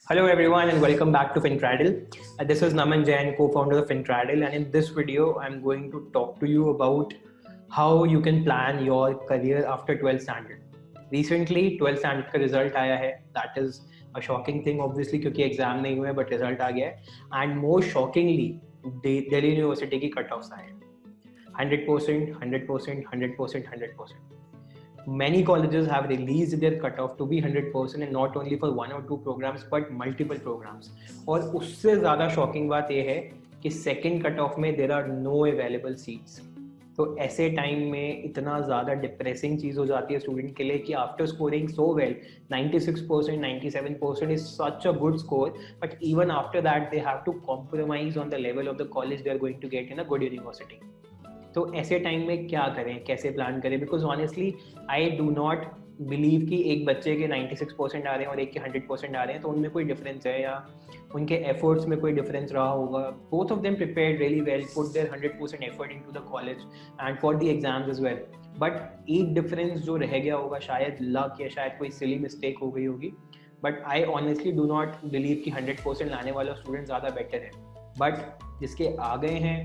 Hello everyone and welcome back to FinCradle. This is Naman Jain, co-founder of FinCradle, and in this video I'm going to talk to you about how you can plan your career after 12th standard. Recently 12th standard का result आया है. That is a shocking thing obviously क्योंकि exam नहीं हुए but result आ गया है. And most shockingly Delhi University की cut-offs आए हैं. 100%, 100%, 100%, 100%. Many colleges have released their cutoff to be 100% and not only for one or two programs but multiple programs. और उससे ज़्यादा शॉकिंग बात यह है कि सेकेंड कट ऑफ में there are no available seats. तो ऐसे टाइम में इतना ज़्यादा डिप्रेसिंग चीज़ हो जाती है स्टूडेंट के लिए कि after scoring so well 96%, 97% is such a good score, but even after that they have to compromise on the level of the college they are going to get in a good university. तो ऐसे time में क्या करें, कैसे plan करें? Because honestly I do not believe कि एक बच्चे के 96% आ रहे हैं और एक के 100% आ रहे हैं तो उनमें कोई डिफरेंस है या उनके एफर्ट्स में कोई डिफरेंस रहा होगा. Both of them prepared really well, put their 100% effort into the college and for the exams as well. But एक डिफरेंस जो रह गया होगा, शायद लक या शायद कोई सिली मिस्टेक हो गई होगी. But I honestly do not believe कि 100% लाने वाला स्टूडेंट ज़्यादा बेटर है. बट जिसके आ गए हैं,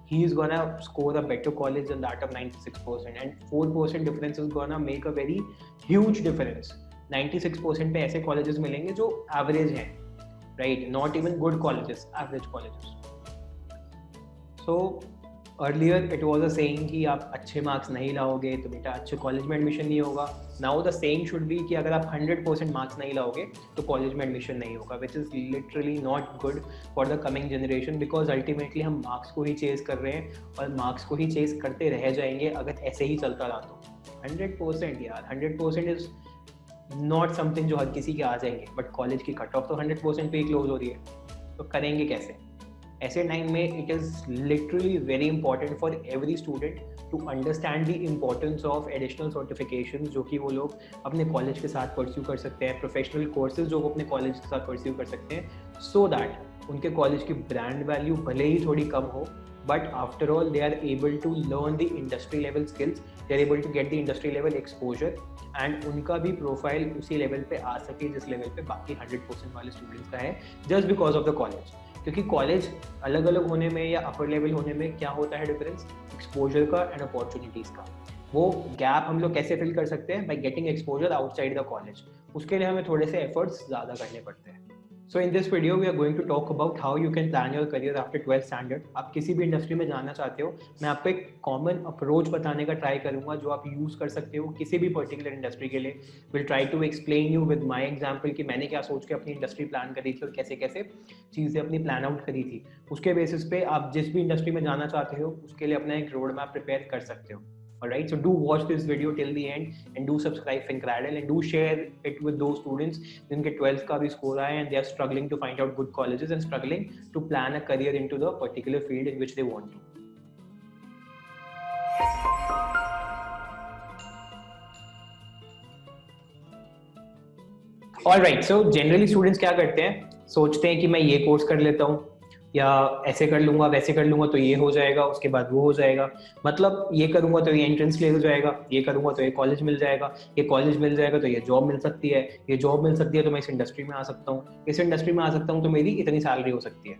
he is gonna score a better college than that of 96%, and 4% difference is gonna make a very huge difference. 96% पे ऐसे colleges मिलेंगे जो average हैं, right? Not even good colleges, average colleges. So earlier it was a saying कि आप अच्छे marks नहीं लाओगे तो बेटा अच्छे कॉलेज में एडमिशन नहीं होगा. Now the saying should be कि अगर आप 100% मार्क्स नहीं लाओगे तो कॉलेज में एडमिशन नहीं होगा, which is literally not good for the coming generation. Because ultimately हम मार्क्स को ही चेज कर रहे हैं और मार्क्स को ही चेज करते रह जाएंगे अगर ऐसे ही चलता रहा तो. 100% यार, 100% इज नॉट समथिंग जो हर किसी के आ जाएंगे, बट कॉलेज की कट ऑफ तो 100% पे ही क्लोज हो रही है. तो करेंगे कैसे? ऐसे टाइम में it is literally very important for every student to understand the importance of additional certification जो कि वो लोग अपने कॉलेज के साथ परस्यू कर सकते हैं, प्रोफेशनल कोर्सेज जो वो अपने कॉलेज के साथ परस्यू कर सकते हैं, सो दैट उनके कॉलेज की ब्रांड वैल्यू भले ही थोड़ी कम हो, but after all they are able to learn the industry level skills, they are able to get the industry level exposure, and उनका भी प्रोफाइल उसी लेवल पे आ सके जिस लेवल पे बाकी 100% वाले स्टूडेंट्स का है, just because of the college. क्योंकि कॉलेज अलग अलग होने में या अपर लेवल होने में क्या होता है डिफरेंस? एक्सपोजर का एंड अपॉर्चुनिटीज़ का. वो गैप हम लोग कैसे फिल कर सकते हैं? By getting exposure outside the college. उसके लिए हमें थोड़े से एफर्ट्स ज़्यादा करने पड़ते हैं. So in this video we are going to talk about how you can plan your career after 12th standard. आप किसी भी इंडस्ट्री में जाना चाहते हो, मैं आपको एक कॉमन अप्रोच बताने का ट्राई करूंगा जो आप यूज़ कर सकते हो किसी भी पर्टिकुलर इंडस्ट्री के लिए. Will try to explain you with my example कि मैंने क्या सोच के अपनी इंडस्ट्री प्लान करी थी और कैसे कैसे चीज़ें अपनी प्लान आउट करी थी. उसके बेसिस पे आप जिस भी इंडस्ट्री में जाना चाहते हो उसके लिए अपना एक रोड मैप प्रिपेयर कर सकते हो. Alright, so do watch this video till the end and do subscribe FinCradle and do share it with those students जिनके 12th का भी score आया and they are struggling to find out good colleges and struggling to plan a career into the particular field in which they want to. Alright, so generally students क्या करते हैं? सोचते हैं कि मैं ये कोर्स कर लेता हूँ या ऐसे कर लूंगा, वैसे कर लूंगा तो ये हो जाएगा, उसके बाद वो हो जाएगा. मतलब ये करूंगा तो ये एंट्रेंस क्लियर हो जाएगा, ये करूंगा तो ये कॉलेज मिल जाएगा, ये कॉलेज मिल जाएगा तो ये जॉब मिल सकती है, ये जॉब मिल सकती है तो मैं इस इंडस्ट्री में आ सकता हूँ, इस इंडस्ट्री में आ सकता हूँ तो मेरी इतनी सैलरी हो सकती है.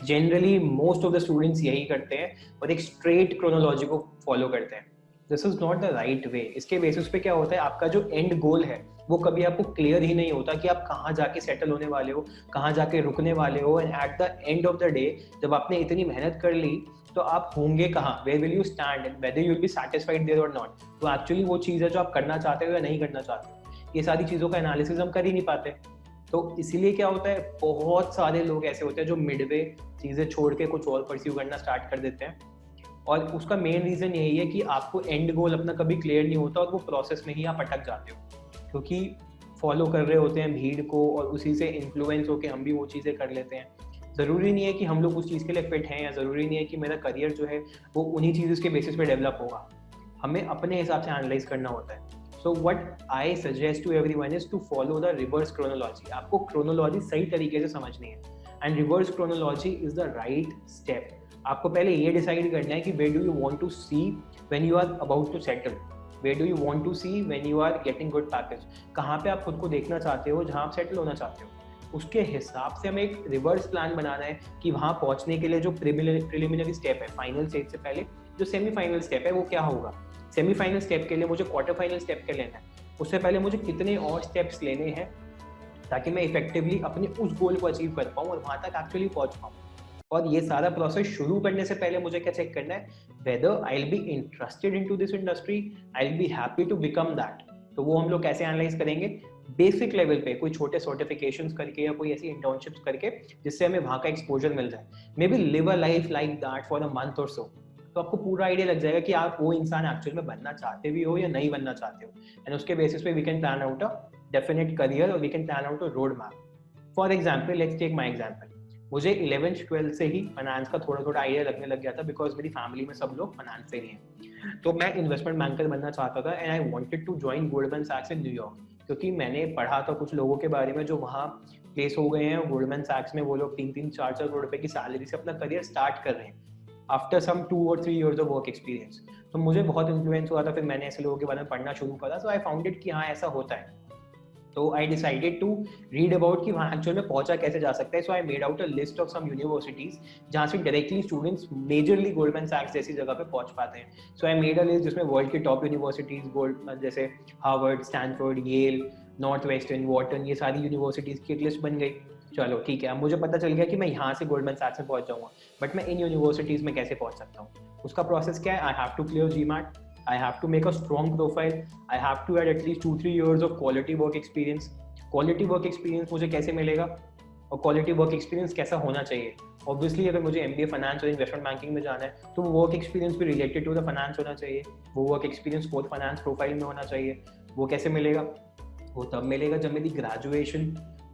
Generally most of the students यही करते हैं और एक स्ट्रेट क्रोनोलॉजी को फॉलो करते हैं. This is not the right way. इसके बेसिस पे क्या होता है, आपका जो एंड गोल है वो कभी आपको क्लियर ही नहीं होता कि आप कहाँ जाके सेटल होने वाले हो, कहाँ जाके रुकने वाले हो. And at the end of the day जब आपने इतनी मेहनत कर ली तो आप होंगे कहाँ, where will you stand and whether you will be satisfied there और नॉट. तो एक्चुअली वो चीज़ है जो आप करना चाहते हो या नहीं करना चाहते हो, ये सारी चीज़ों का एनालिसिस हम कर ही नहीं पाते. तो इसीलिए क्या होता है, बहुत सारे लोग ऐसे होते हैं जो मिडवे चीज़ें छोड़ के कुछ और परस्यू करना स्टार्ट कर देते हैं. और उसका मेन रीज़न यही है कि आपको एंड गोल अपना कभी क्लियर नहीं होता और वो प्रोसेस में ही आप अटक जाते हो, क्योंकि फॉलो कर रहे होते हैं भीड़ को और उसी से इन्फ्लुएंस होकर हम भी वो चीज़ें कर लेते हैं. ज़रूरी नहीं है कि हम लोग उस चीज़ के लिए फिट हैं या ज़रूरी नहीं है कि मेरा करियर जो है वो उन्हीं चीज़ के बेसिस पे डेवलप होगा. हमें अपने हिसाब से एनालाइज करना होता है. So what I suggest to everyone is to follow the reverse chronology. आपको क्रोनोलॉजी सही तरीके से समझनी है and reverse chronology is the right step. आपको पहले ये डिसाइड करना है कि where do you want to see when you are about to settle, where do you want to see when you are getting good package. कहाँ पे आप खुद को देखना चाहते हो जहाँ आप सेटल होना चाहते हो. उसके हिसाब से हमें एक रिवर्स प्लान बनाना है कि वहाँ पहुँचने के लिए जो प्रिलिमिनरी स्टेप है, फाइनल स्टेज से पहले जो सेमीफाइनल स्टेप है वो क्या होगा। सेमीफाइनल स्टेप के लिए मुझे क्वार्टर फाइनल स्टेप क्या लेना है, उससे पहले मुझे कितने और स्टेप्स लेने हैं ताकि मैं इफेक्टिवली अपने उस गोल को अचीव कर पाऊँ और वहाँ तक एक्चुअली पहुँच पाऊँ। और ये सारा प्रोसेस शुरू करने से पहले मुझे क्या चेक करना है, whether I will be interested into this industry, I will be happy to become that. तो वो हम लोग कैसे एनालाइज करेंगे, बेसिक लेवल पे कोई छोटे सर्टिफिकेशंस करके या कोई ऐसी इंटर्नशिप्स करके जिससे हमें वहाँ का एक्सपोजर मिल जाए। May be live a life like that for a month और सो। तो आपको पूरा आइडिया लग जाएगा कि आप वो इंसान एक्चुअल में बनना चाहते भी हो या नहीं बनना चाहते हो, एंड उसके बेसिस पे we can plan out a definite career और we can plan out a road map. For example, let's take my example. मुझे 11th 12th से ही फाइनेंस का थोड़ा थोड़ा आइडिया लगने लग गया था, बिकॉज मेरी फैमिली में सब लोग फाइनेंस से ही हैं। तो मैं इन्वेस्टमेंट बैंकर बनना चाहता था and I wanted to join Goldman सैक्स इन न्यूयॉर्क, क्योंकि मैंने पढ़ा था कुछ लोगों के बारे में जो वहाँ प्लेस हो गए हैं गोल्डमैन सैक्स में। वो लोग 3-3 4-4 करोड़ रुपए की सैलरी से अपना करियर स्टार्ट कर रहे हैं after some 2 or 3 years of work experience. तो मुझे बहुत इन्फ्लुएंस हुआ था, फिर मैंने ऐसे लोगों के बारे में पढ़ना शुरू करा। सो आई फाउंड इट कि हाँ ऐसा होता है। तो I decided to read about कि वहाँ एक्चुअल में पहुंचा कैसे जा सकता है। So I made out a list of some universities जहाँ से डायरेक्टली स्टूडेंट्स मेजरली गोल्डमैन सैक्स जैसी जगह पे पहुंच पाते हैं। So I made a list जिसमें वर्ल्ड की टॉप यूनिवर्सिटीज गोल्ड जैसे Harvard, Stanford, Yale, Northwestern, Wharton, ये सारी यूनिवर्सिटीज की एक लिस्ट बन गई। चलो ठीक है, अब मुझे पता चल गया कि मैं यहाँ से गोल्डमैन सैक्स में पहुंच जाऊंगा, बट मैं इन यूनिवर्सिटीज में कैसे पहुंच सकता हूँ। उसका प्रोसेस क्या है, I have to clear GMAT, I have to make a strong profile, I have to add at least 2-3 years of quality work experience. Quality work experience मुझे कैसे मिलेगा और quality work experience कैसा होना चाहिए। Obviously अगर मुझे MBA फाइनेंस और इन्वेस्टमेंट बैंकिंग में जाना है तो वो वर्क एक्सपीरियंस भी रिलेटेड टू द फाइनेंस होना चाहिए, वो work experience core finance profile में होना चाहिए। वो कैसे मिलेगा, वो तब मिलेगा जब मेरी ग्रेजुएशन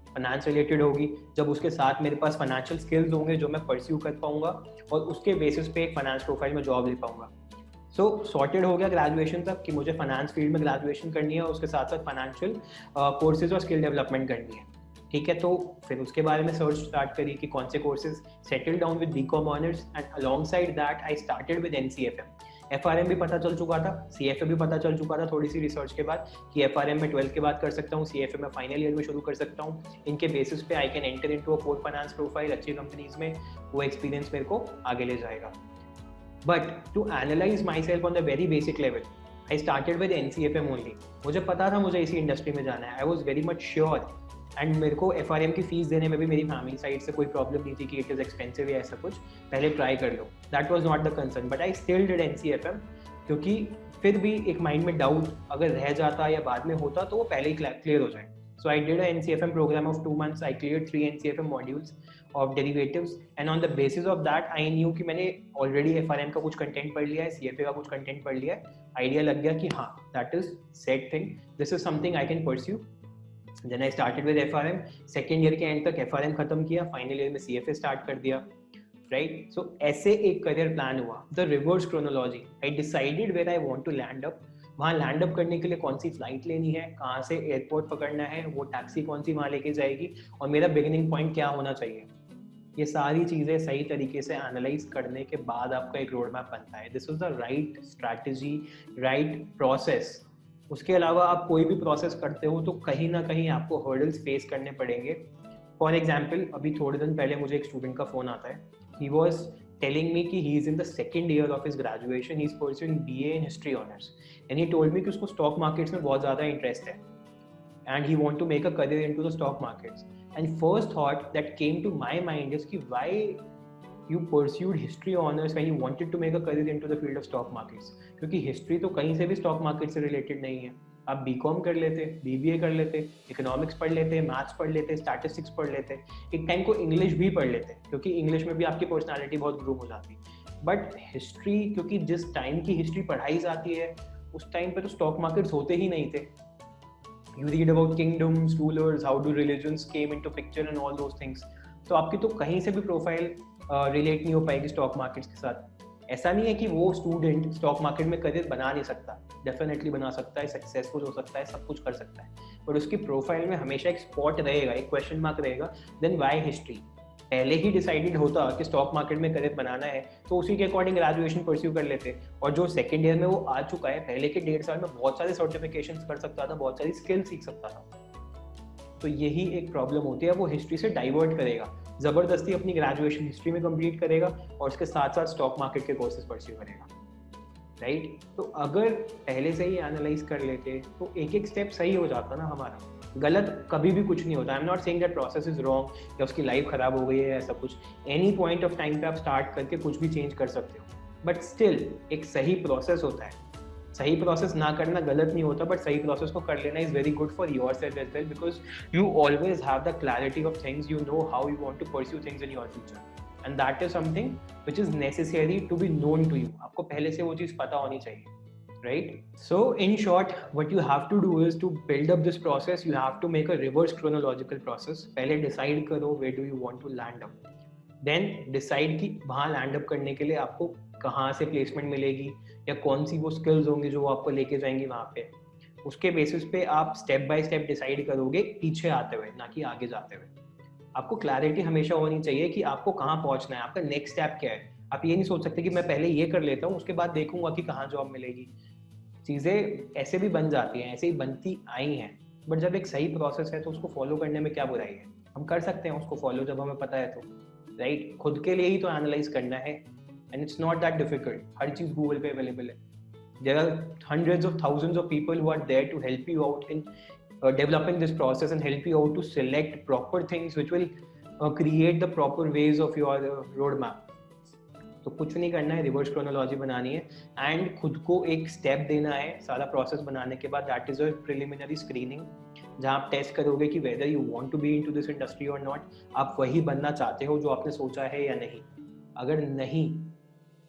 फाइनेंस रिलेटेड होगी, जब उसके साथ मेरे पास फाइनेंशियल स्किल्स होंगे जो मैं परस्यू कर पाऊंगा और उसके बेसिस पे एक फाइनेंस प्रोफाइल में जॉब ले पाऊंगा। सो सॉर्टेड हो गया ग्रेजुएशन तक कि मुझे फाइनेंस फील्ड में ग्रेजुएशन करनी है और उसके साथ साथ फाइनेंशियल कोर्सेज और स्किल डेवलपमेंट करनी है। ठीक है, तो फिर उसके बारे में सर्च स्टार्ट करी कि कौन से courses, settle down with B Com honours and alongside that I started with NCFM। FRM भी पता चल चुका था, CFA भी पता चल चुका था थोड़ी सी रिसर्च के बाद कि FRM में 12th के बाद कर सकता हूँ, CFA में फाइनल ईयर में शुरू कर सकता हूँ। इनके बेसिस पे I can enter into a core finance profile अच्छी कंपनीज में, वो एक्सपीरियंस मेरे को आगे ले जाएगा। But to analyze myself on the very basic level, I started with NCFM only. मुझे पता था मुझे इसी इंडस्ट्री में जाना है, I was very much sure, and मेरे को FRM की फीस देने में भी मेरी फैमिली साइड से कोई प्रॉब्लम नहीं थी कि इट इज़ एक्सपेंसिव या ऐसा कुछ, पहले ट्राई कर लो, that was not the concern. But I still did NCFM, क्योंकि फिर भी एक माइंड में डाउट अगर रह जाता या बाद में होता तो वो पहले ही क्लियर हो जाए। So I did a NCFM program of 2 months. I cleared 3 NCFM modules of derivatives, and on the basis of that, I knew कि मैंने already FRM का कुछ कंटेंट पढ़ लिया है, CFA का कुछ कंटेंट पढ़ लिया है, आइडिया लग गया कि हाँ that is set thing, this is something I can pursue. Then I started with FRM. Second year के एंड तक FRM खत्म किया, फाइनल ईयर में CFA स्टार्ट कर दिया, राइट। सो ऐसे एक करियर प्लान हुआ, the reverse chronology. I decided where I want to land up, वहाँ लैंड अप करने के लिए कौन सी फ्लाइट लेनी है, कहाँ से एयरपोर्ट पकड़ना है, वो टैक्सी कौन सी वहाँ लेके जाएगी, और मेरा बिगिनिंग पॉइंट क्या होना चाहिए। ये सारी चीज़ें सही तरीके से एनालाइज करने के बाद आपका एक रोड मैप बनता है। This is the right strategy, right process. उसके अलावा आप कोई भी प्रोसेस करते हो तो कहीं ना कहीं आपको हर्डल्स फेस करने पड़ेंगे। फॉर एग्जाम्पल, अभी थोड़े दिन पहले मुझे एक स्टूडेंट का फोन आता है, ही वॉज telling me कि he is in the second year of his graduation, he is pursuing BA in history honors, and he told me कि उसको stock markets में बहुत ज़्यादा interest है and he want to make a career into the stock markets. And first thought that came to my mind is कि why you pursued history honors when you wanted to make a career into the field of stock markets, क्योंकि history तो कहीं से भी stock market से related नहीं है। आप BCom कर लेते, BBA कर लेते, इकोनॉमिक्स पढ़ लेते, मैथ्स पढ़ लेते, स्टैटिस्टिक्स पढ़ लेते, एक टाइम को इंग्लिश भी पढ़ लेते, क्योंकि इंग्लिश में भी आपकी पर्सनालिटी बहुत ग्रो हो जाती। बट हिस्ट्री, क्योंकि जिस टाइम की हिस्ट्री पढ़ाई जाती है उस टाइम पे तो स्टॉक मार्केट्स होते ही नहीं थे। You read about kingdoms, rulers, how do religions came into picture and all those things. तो आपकी तो कहीं से भी प्रोफाइल रिलेट नहीं हो पाएगी स्टॉक मार्केट्स के साथ। ऐसा नहीं है कि वो स्टूडेंट स्टॉक मार्केट में करियर बना नहीं सकता, डेफिनेटली बना सकता है, सक्सेसफुल हो सकता है, सब कुछ कर सकता है, पर उसकी प्रोफाइल में हमेशा एक स्पॉट रहेगा, एक क्वेश्चन मार्क रहेगा। Then why history? पहले ही डिसाइडेड होता कि स्टॉक मार्केट में करियर बनाना है तो उसी के अकॉर्डिंग ग्रेजुएशन परस्यू कर लेते, और जो सेकेंड ईयर में वो आ चुका है, पहले के 1.5 साल में बहुत सारे सर्टिफिकेशंस कर सकता था, बहुत सारी स्किल सीख सकता था। तो यही एक प्रॉब्लम होती है, वो हिस्ट्री से डाइवर्ट करेगा, ज़बरदस्ती अपनी ग्रेजुएशन हिस्ट्री में कंप्लीट करेगा और उसके साथ साथ स्टॉक मार्केट के कोर्सेज परस्यू करेगा, राइट? तो अगर पहले से ही एनालाइज कर लेते तो एक एक स्टेप सही हो जाता ना हमारा। गलत कभी भी कुछ नहीं होता। I am not saying that process is wrong या उसकी लाइफ खराब हो गई है, ऐसा कुछ। एनी पॉइंट ऑफ टाइम पे आप स्टार्ट करके कुछ भी चेंज कर सकते हो, बट स्टिल एक सही प्रोसेस होता है। सही प्रोसेस ना करना गलत नहीं होता, बट सही प्रोसेस को कर लेना is very good for yourself as well, because you always have the clarity of things, you know how you want to pursue things in your future, and that is something which is necessary to be known to you. आपको पहले से वो चीज पता होनी चाहिए, right? So in short, what you have to do is to build up this process, you have to make a reverse chronological process. पहले decide करो where do you want to land up, then decide कि वहाँ land up करने के लिए आपको कहाँ से placement मिलेगी या कौन सी वो skills होंगी जो आपको लेके जाएंगी वहाँ पे। उसके बेसिस पे आप step by step decide करोगे, पीछे आते हुए ना कि आगे जाते हुए। आपको क्लैरिटी हमेशा होनी चाहिए कि आपको कहाँ पहुँचना है, आपका नेक्स्ट स्टेप क्या है। आप ये नहीं सोच सकते कि मैं पहले ये कर लेता हूँ उसके बाद देखूंगा कि कहाँ जॉब मिलेगी। चीज़ें ऐसे भी बन जाती हैं, ऐसे ही बनती आई हैं, बट जब एक सही प्रोसेस है तो उसको फॉलो करने में क्या बुराई है। हम कर सकते हैं उसको फॉलो जब हमें पता है तो, राइट? खुद के लिए ही तो एनालाइज करना है, and it's not that difficult. हर चीज़ गूगल पे अवेलेबल है। There are hundreds of thousands of people who are there to help you out in developing this process and help you out to select proper things which will create the proper ways of your roadmap. तो कुछ नहीं करना है, reverse chronology बनानी है and खुद को एक स्टेप देना है सारा प्रोसेस बनाने के बाद। That is a preliminary screening, जहाँ आप टेस्ट करोगे कि whether you want to be into this industry और नॉट, आप वही बनना चाहते हो जो आपने सोचा है या नहीं। अगर नहीं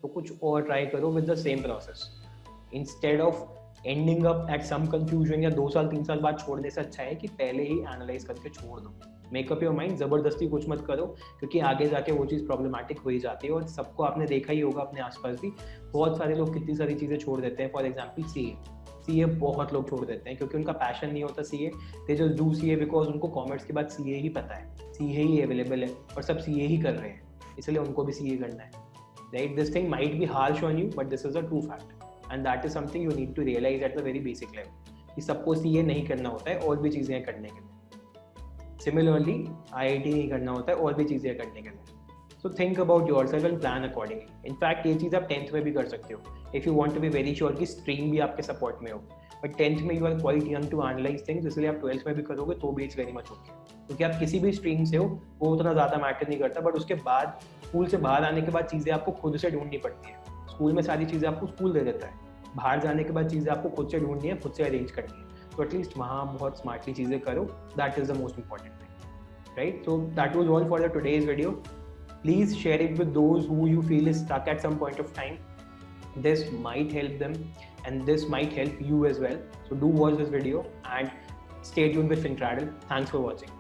तो कुछ और ट्राई करो with the same process, instead of ending up at some confusion या 2 साल 3 साल बाद छोड़ने से अच्छा है कि पहले ही एनालाइज करके छोड़ दो। मेक अप योर माइंड, जबरदस्ती कुछ मत करो, क्योंकि आगे जाके वो चीज़ प्रॉब्लमेटिक हो ही जाती है। और सबको आपने देखा ही होगा अपने आसपास भी, बहुत सारे लोग कितनी सारी चीज़ें छोड़ देते हैं। फॉर एग्जाम्पल सीए बहुत लोग छोड़ देते हैं क्योंकि उनका पैशन नहीं होता CA. They just do CA because उनको कॉमर्स के बाद सीए ही पता है, सीए ही अवेलेबल है और सब सीए ही कर रहे हैं, इसलिए उनको भी सीए करना है, right? This thing might be harsh on you, but this is a true fact and that is something you need to realise at the very basic level कि सबको सीए नहीं करना होता है और भी चीज़ें करने के लिए। सिमिलरली आईआईटी नहीं करना होता है और भी चीज़ें करने के लिए। So think about yourself and plan accordingly. In fact ये चीज़ आप 10th में भी कर सकते हो if you want to be very sure कि स्ट्रीम भी आपके सपोर्ट में हो। बट 10th में you are quite young to analyse things, इसलिए आप 12th में भी करोगे तो भी इट्स वेरी मच ओके, क्योंकि आप किसी भी स्ट्रीम से हो वो उतना ज़्यादा मैटर नहीं करता। बट उसके बाद स्कूल से बाहर आने के बाद चीज़ें आपको खुद से ढूंढनी पड़ती है। स्कूल में सारी चीज़ें आपको स्कूल दे देता है, बाहर जाने के बाद चीज़ें आपको खुद से ढूंढनी है, खुद से अरेंज करनी है। तो एटलीस्ट वहाँ बहुत स्मार्टली चीज़ें करो, that is the most important thing, right? So that was all for the today's video. Please share it with those who you feel is stuck at some point of time. This might help them and this might help you as well. So do watch this video and stay tuned with FinTraddle. Thanks for watching.